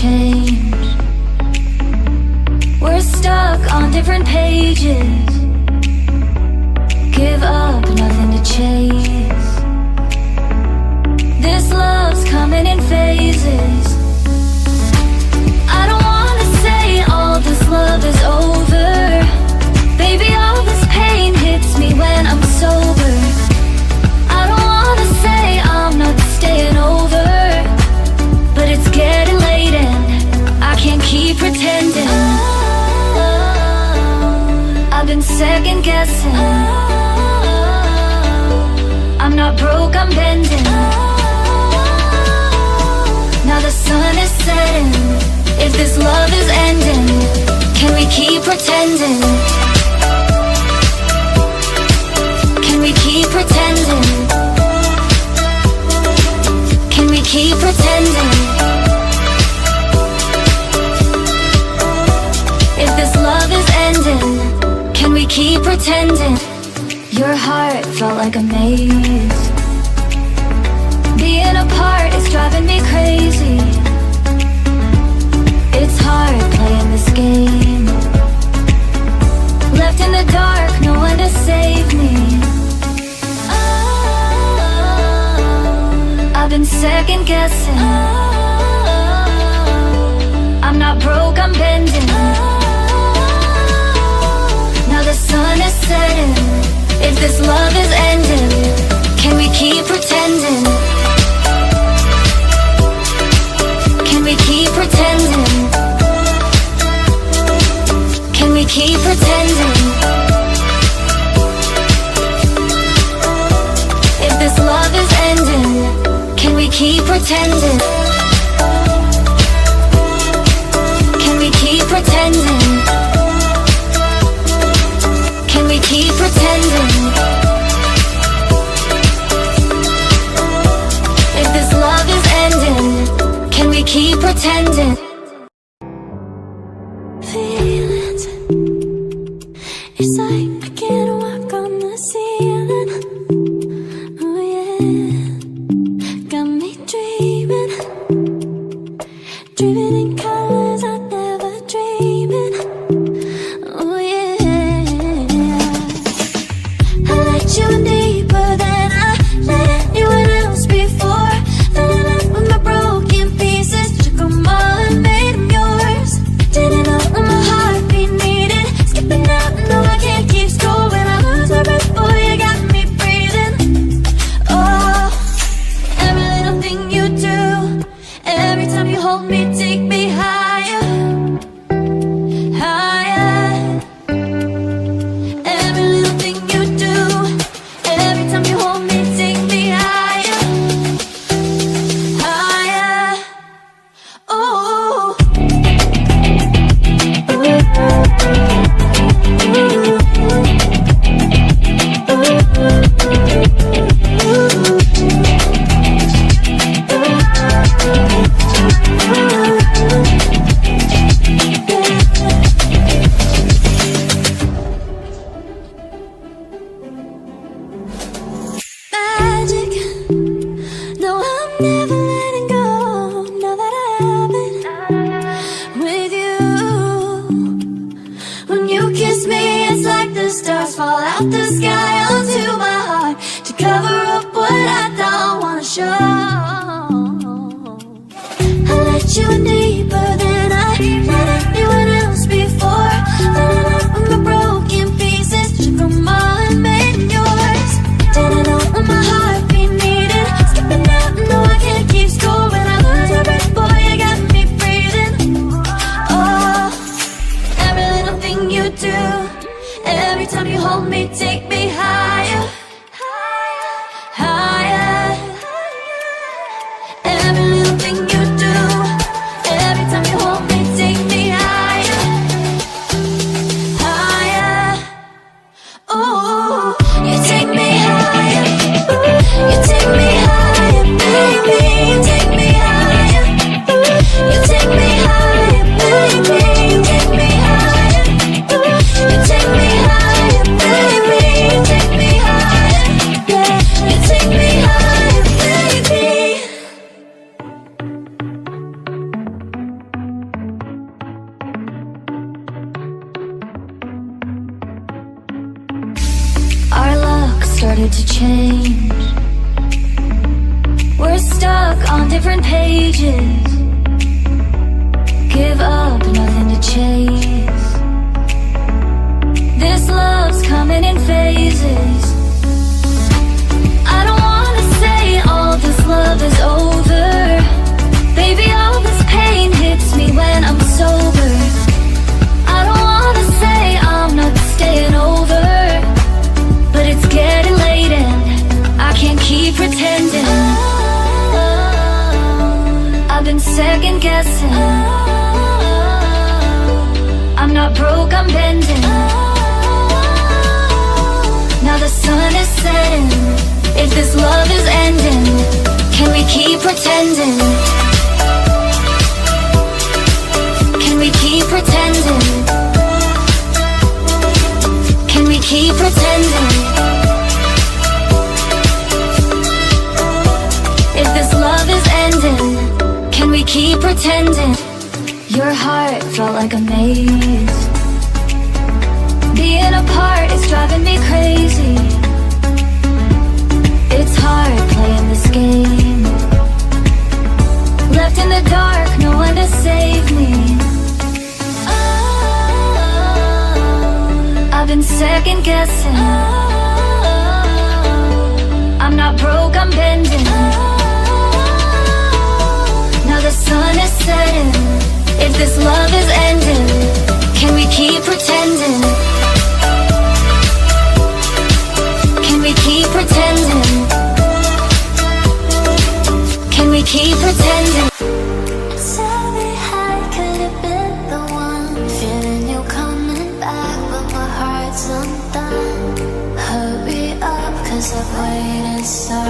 change. We're stuck on different pages. Give up, nothing to chase. This love's coming in phases. I don't wanna say all this love is over. Baby, all this pain hits me when I'm sober. I don't wanna say I'm not staying over, but it's getting late and I can't keep pretending. I've been second guessing. I'm not broke, I'm bending. Now the sun is setting. If this love is ending, can we keep pretending? Can we keep pretending? Can we keep pretending? If this love is ending, can we keep pretending? Your heart felt like a maze. Being apart is driving me crazy. It's hard playing this game. Left in the dark, no one to save me. I've been second guessing. I'm not broke, I'm bending. Now the sun is setting. If this love is ending, can we keep pretending? Can we keep pretending? Can we keep pretending? If this love is ending, can we keep pretending? Can we keep pretending? Can we keep pretending? If this love is ending, can we keep pretending? Feelings, it's like I can't walk on the ceiling. Oh yeah, got me dreaming, dreaming in colors I never dreamed in. Oh yeah, I let you in deeper than I let anyone else before. Fell in love with my broken pieces, took them all and made them yours. Didn't know what my heartbeat needed, skipping out, no I can't keep score. When I lose my breath, boy, you got me breathing. Oh, every little thing you do, every time you hold me, take me higher, higher. Every little thing you do, every time you hold me, take me higher, higher. Oh, magic. No, I'm never letting go. Now that I have it with you. When you kiss me, it's like the stars fall out the sky onto my heart to cover up what I don't wanna show. I let you in deeper than I let anyone else before. Fell in love with my broken pieces, took them all and made them yours. Didn't know what my heartbeat needed, skipping out, no I can't keep score. When I lose my breath, boy, you got me breathing. Oh, every little thing you do, every time you hold me, take me higher, higher. Every little thing you do, every time started to change. We're stuck on different pages. Give up, nothing to chase. This love's coming in phases. I don't wanna say all this love is over. Baby, all this pain hits me when I'm sober. I don't wanna say I'm not staying over, but it's getting late and I can't keep pretending. I've been second guessing. I'm not broke, I'm bending. Now the sun is setting. If this love is ending, can we keep pretending? Can we keep pretending? Can we keep pretending? If this love is ending, can we keep pretending? Your heart felt like a maze. Being apart is driving me crazy. It's hard playing this game. Left in the dark, no one to save me. I've been second guessing. I'm not broke, I'm bending. Now the sun is setting. If this love is ending, can we keep pretending? Can we keep pretending? Can we keep pretending? Tell me how I could have been the one. Feeling you coming back, but my heart's undone. Hurry up, 'cause I've waited so